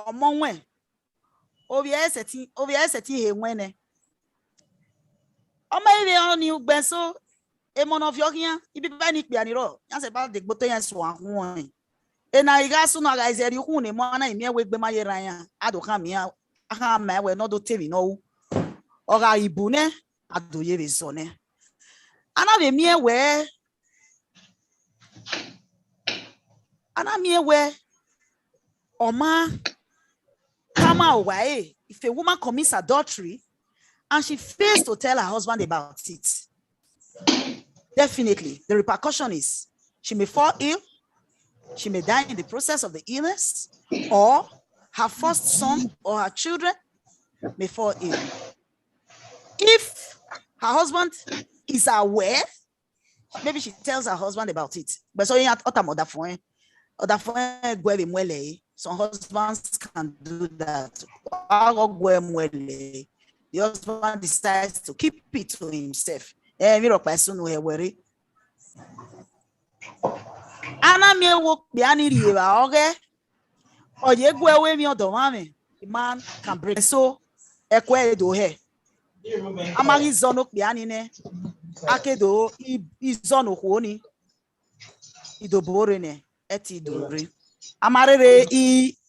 among when obieseti he wene o may be on you benso e mon of yogia ibi bani pe aniro yan se ba de gboto yan so ahun e na iga su no ga izeri hu ne mo na imi egbe ma yera yan adokan mi aha ma we no do temi no o ga ibu ne adoye be so ne ana be mi ewe oma kama away if a woman commits adultery and she fails to tell her husband about it, definitely the repercussion is she may fall ill, she may die in the process of the illness, or her first son or her children may fall ill. If her husband is aware, maybe she tells her husband about it. But so you have other phone, some husbands can do that. The husband decides to keep it to himself. The man can break so amari zono pianine akedo izono huoni idoborene eti dore amarere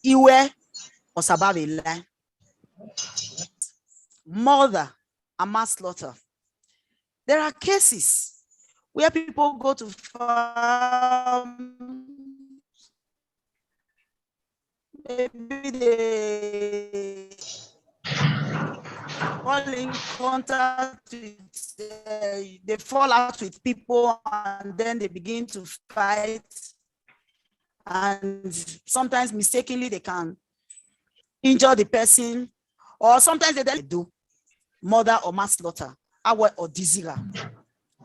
iwe osababile murder and manslaughter. There are cases where people go to farm, maybe they fall in contact with, they fall out with people and then they begin to fight. And sometimes mistakenly they can injure the person, or sometimes they do murder or manslaughter, or desire.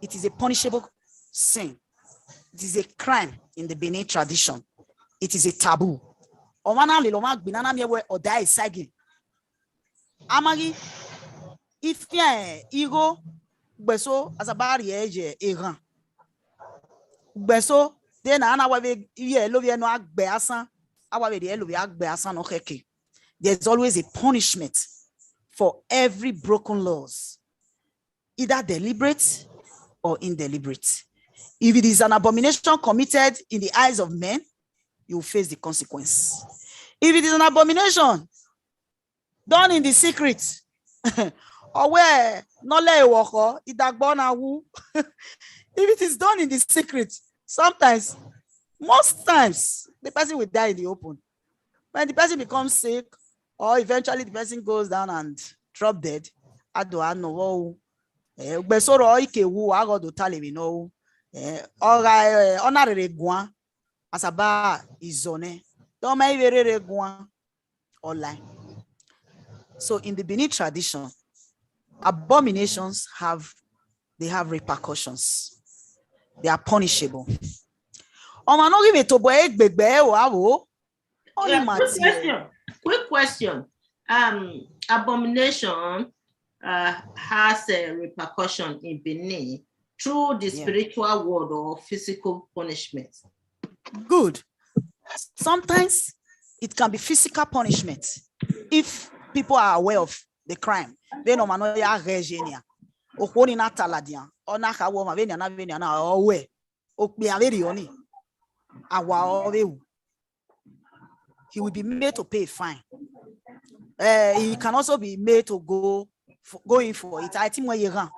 It is a punishable sin. It is a crime in the Benin tradition. It is a taboo. Amagi, if ego beso as a barrier, Iran. Beso, then Anawabe, Lovia no Agbeasan, Awabe, Elovia Agbeasan, okay. There's always a punishment for every broken laws, either deliberate or indeliberate. If it is an abomination committed in the eyes of men, you will face the consequence. If it is an abomination done in the secret, or where if it is done in the secret, sometimes, most times, the person will die in the open. When the person becomes sick, or eventually the person goes down and drop dead, I don't know. Besoro ike wu agodo talibi no. Ora honorary gwan asaba izone. Don't make very gwan online. So in the Benin tradition, abominations have repercussions. They are punishable. Quick question. Abomination has a repercussion in Benin through the spiritual world or physical punishment. Good. Sometimes it can be physical punishment if people are aware of the crime. They no mano ya regenia. Okoni na taladia. Ona kawo ma venia na venia na owe. Okbi averi oni. Awa owe. He will be made to pay a fine. He can also be made to go in for it. I think when you run,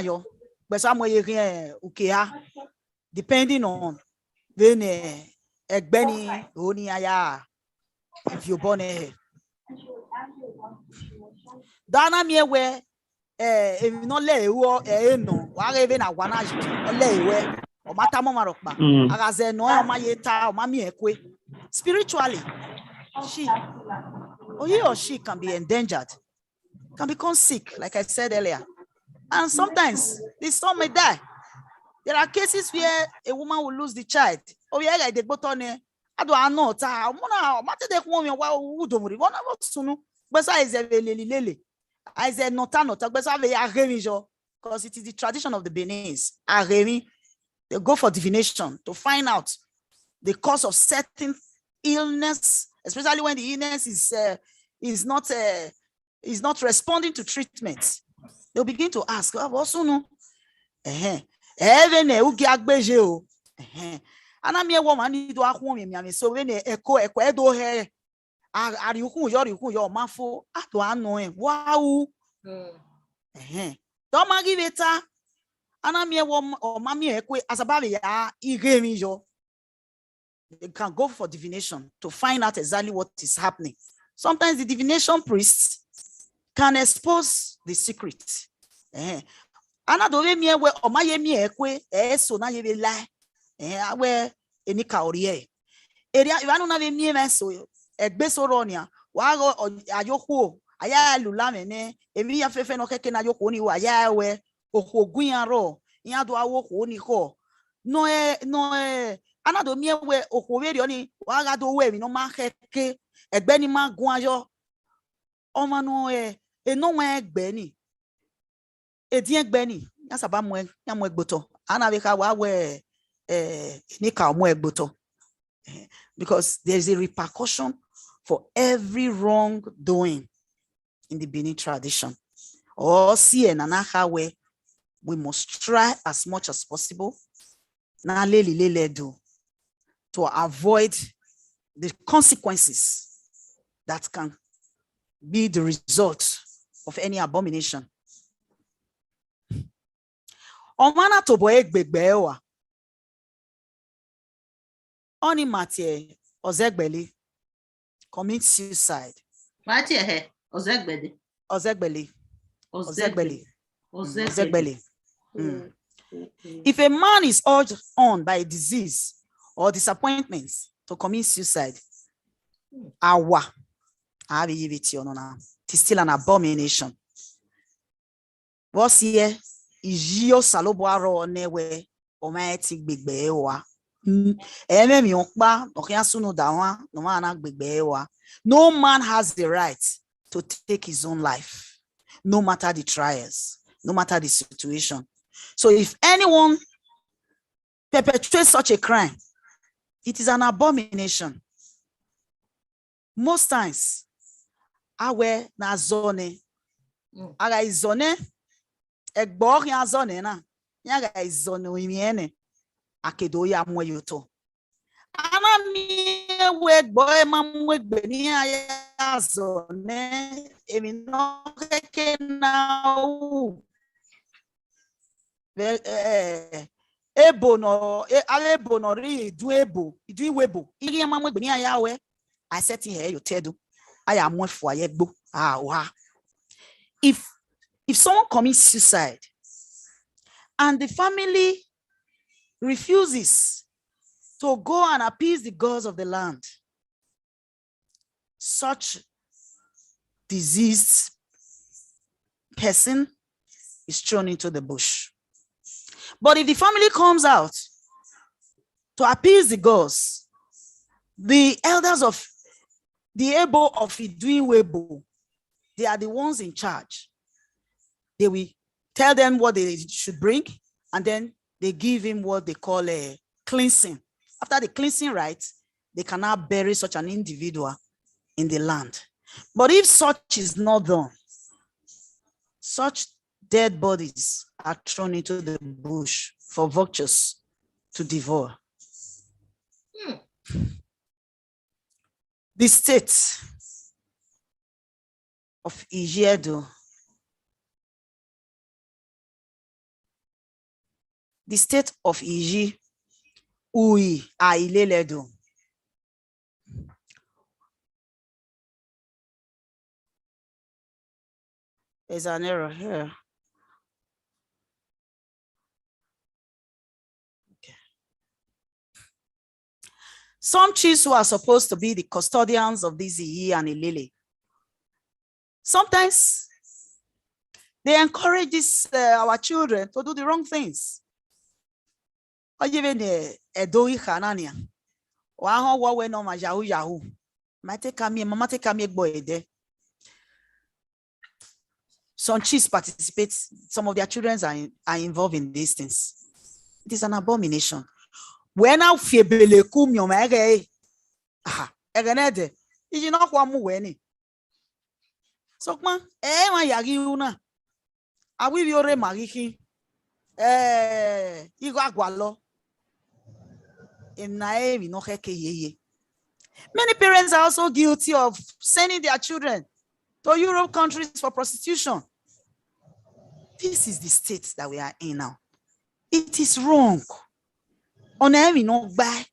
yo, but somewhere you can, depending on when Benny Oniaya, if you're born a Dana me where if not lay no, why even a one or lay where or Matamarokba, Agaze no, my yeta or mammy equi. Spiritually, he or she can be endangered, can become sick, like I said earlier. And sometimes this son may die. There are cases where a woman will lose the child. Oh, yeah, like the button. I don't know. I said, because it is the tradition of the Beninese. They go for divination to find out the cause of certain illness, especially when the illness is not responding to treatment. They'll begin to ask, what's no? And I'm here woman need to ask me. So when echo do here, are you your mafo? I don't know. Wow. Don't give it. And I'm here woman or mammy echo as a baby. They can go for divination to find out exactly what is happening. Sometimes the divination priests can expose the secret. Anadore me where omaye mi ekwe so na ye be lie. Where eni kaorie. Area ivanu na be mi so egbe soronia. Wa ayoku aya lulame ne emi ya fefe no keke na yoku ni wa ya we okogun yan ro. Yan do awoku ni ko. No anado mi we okoweri oni wa ga do we mi no ma keke egbe ni ma gun ayo. Oma no no we egbe ni. Edien gbeni yasaba mo ya mo egboto ana be ka wa we ni ka mo egboto because there is a repercussion for every wrong doing in the Benin tradition. Or see na how we must try as much as possible na lele do to avoid the consequences that can be the result of any abomination. Omana to boy gbegbewa. Oni Mathieu Ozegbeli commit suicide. Mathieu Ozegbede. Ozegbele. Ozegbele. Ozegbele. Okay. If a man is urged on by a disease or disappointments to commit suicide, it is still an abomination. What's here is your saloboaro newe omaetic big bewa. No man has the right to take his own life, no matter the trials, no matter the situation. So if anyone perpetrates such a crime, it is an abomination. Most times, awe na zone, aga izone, egbor ya zone na, yaga izone uimiene, akedo ya mweyoto. Ana mi we boy mamwe beni ya zone, emi no keke na u. Ebo no alebo no ri du ebo idu webo iri ama mo gbeni aya we I set in here you tedu aya mo fo aye gbo if someone commits suicide and the family refuses to go and appease the gods of the land, such diseased person is thrown into the bush. But if the family comes out to appease the gods, the elders of the Ebo of doing Webo, they are the ones in charge. They will tell them what they should bring, and then they give him what they call a cleansing. After the cleansing rite, they cannot bury such an individual in the land. But if such is not done, such dead bodies are thrown into the bush for vultures to devour. The state of IYI, the state of IYI, ILELE. There's an error here. Okay. Some chiefs who are supposed to be the custodians of this IYI and ILELE, sometimes they encourage our children to do the wrong things. Or even Edoi Hanania. Or we no Yahoo Yahoo. Mama take me boy there. Some chiefs participate, some of their children are involved in these things. It is an abomination. When I feel belekum your mege, egenede, is not one weni. So, man, my yagi una. I will be your mariki. Iguagualo. Many parents are also guilty of sending their children to Europe countries for prostitution. This is the state that we are in now. It is wrong. On every no buy.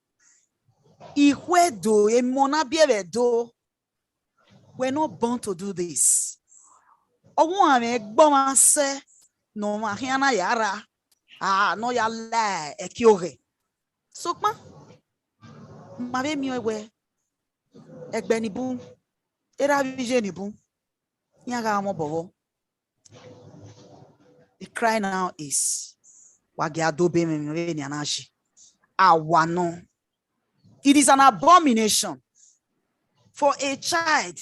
We're not born to do this. No ya la ekioge. Sokma. Mave miwe. Ekbeni boom. Era vision boom. Yaga mo bobo. The cry now is it is an abomination for a child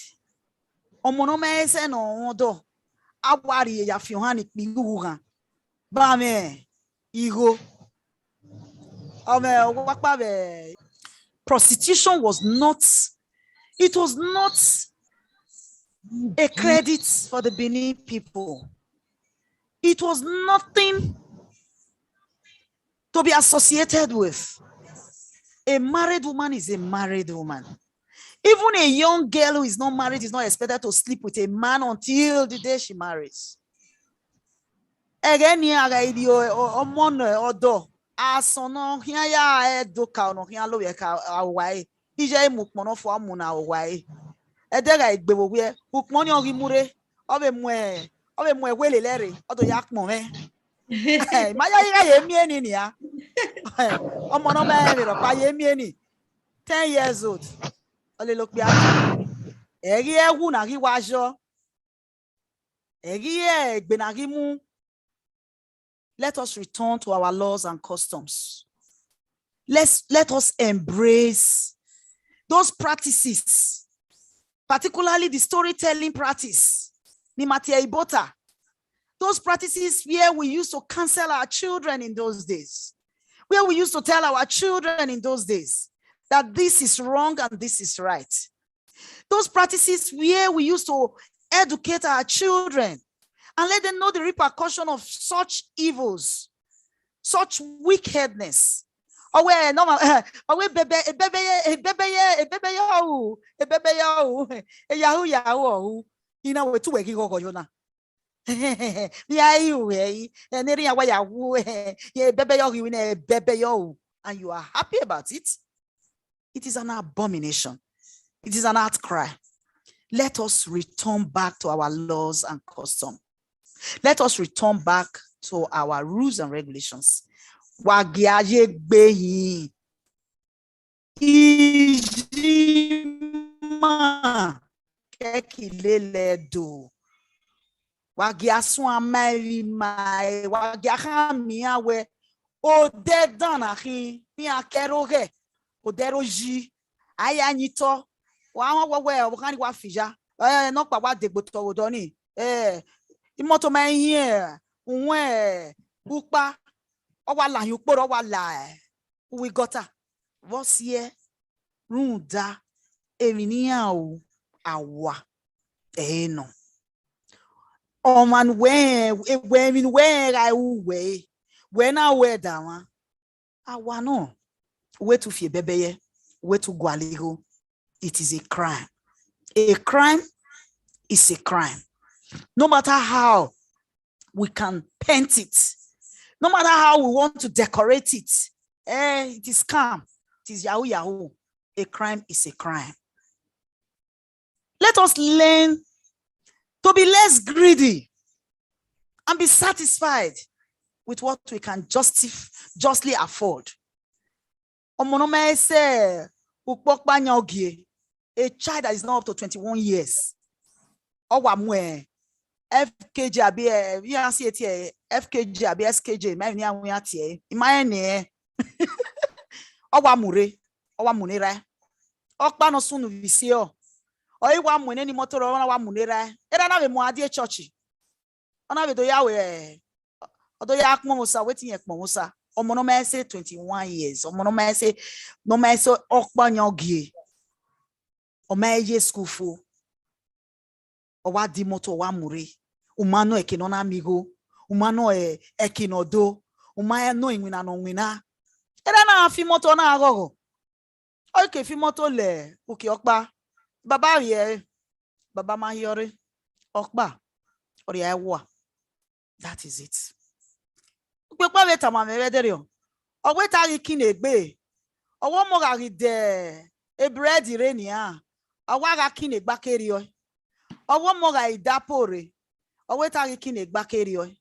prostitution was not a credit for the Benin people. It was nothing to be associated with. A married woman is a married woman. Even a young girl who is not married is not expected to sleep with a man until the day she marries. Again, Edega igbewo we ukmoni ogimure obe mwe wele lere odo yakmo me. Maya yiga yemieni ni ya. Omo no me vero pa yemieni. 10 years old. Ole lokbi aki. Egi ewu na gi wajo. Egi egbe na gi mu. Let us return to our laws and customs. Let us embrace those practices, particularly the storytelling practice. Those practices where we used to counsel our children in those days, where we used to tell our children in those days that this is wrong and this is right. Those practices where we used to educate our children and let them know the repercussion of such evils, such wickedness. Owe no owe bebe yahoo ina we tu weki gogo yona ya you neri ya wa yahoo ye bebe yo we na bebe yo, and you are happy about it. It is an abomination. It is an outcry. Let us return back to our laws and custom. Let us return back to our rules and regulations. Wagiaje gbeyin ijima kekilele do wagiasun amari mai wagiahami awe ode danahin ni akeroge oderoji ayanito wa wewe okani wa fija no pa wa degbo to odo ni imoto ma yin unwe pupa Owala yukporo wala we got her. What's here? Runda eminia o awa no. Man when I way when I wear down awa no way to fie bebeye way to gwaliho. It is a crime. A crime is a crime. No matter how we can paint it, no matter how we want to decorate it, it is scam. It is yahoo yahoo. A crime is a crime. Let us learn to be less greedy and be satisfied with what we can justly afford. A child that is not up to 21 years. FKJ abi you see it here FKJ abi SKJ my ni awon atie imane owa munira okpa no sunu visio oiwa mwene ni motoro wa munira era na be mu ade church ona be do ya we odo ya akmo musa wetin ye kpon musa omo no ma say 21 years omo no ma say okpa nyogie o ma ye school fo owa di moto wa muri umano ekino na amigo umano ekino do umaya no inwina no nwina era na afi moto na agogo oke fi moto le oke okpa baba ye baba ma yore okpa ori ewa. That is it. Pepa beta ma me wederio ogwe tari kinegbe owo mo ga de e bread reni a owa ga kinegba kerio owo mo ga idapore owe tari kinegba kerio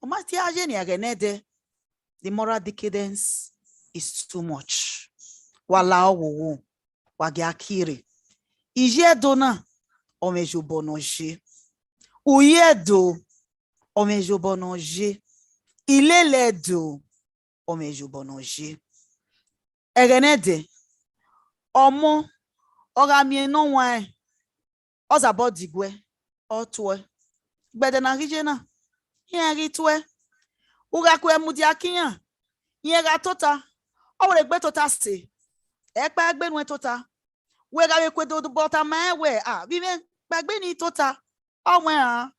o ma ti aje ni agenede. The moral decadence is too much. Wala owo wagi akiri ije dona omejo bonoje uyedo omejo bonoje ILELE do omejo bonoje egenede omo ogamie no wan ozabodigwe otwe gbede na rije na yen ri twe uga kwe mudi akiyan yen ga tota owre gbe tota se e pa gbenu e tota we ga we kwe do bota ma we bi me gbagbe ni tota owen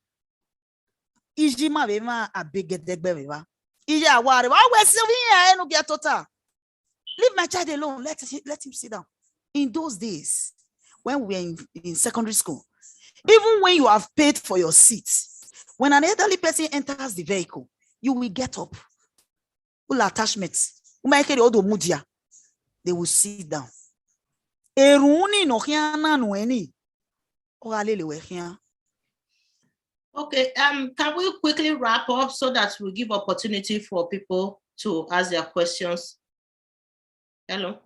iji ma be ma abegedegbe be ba ije aware ba we se wi enu get tota. Leave my child alone. Let him sit down. In those days, when we were in secondary school, even when you have paid for your seat, when an elderly person enters the vehicle, you will get up. All attachments. They will sit down. Eruni no kiana no eni. Okay, can we quickly wrap up so that we give opportunity for people to ask their questions? Hello.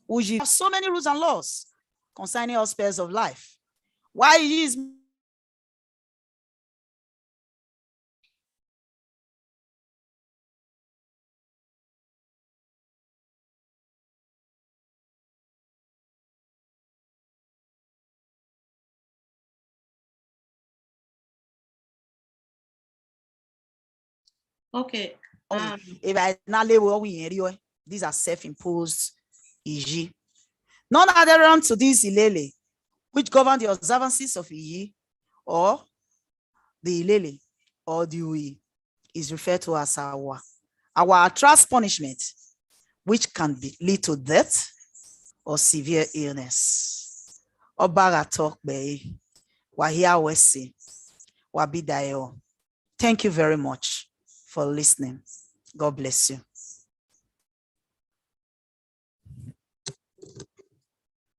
We have so many rules and laws concerning all spheres of life. Why is Okay. These are self-imposed IYI. Non-adherent to this ILELE, which govern the observances of IYI or the ILELE or the UI, is referred to as our trust punishment, which can lead to death or severe illness. Thank you very much for listening. God bless you.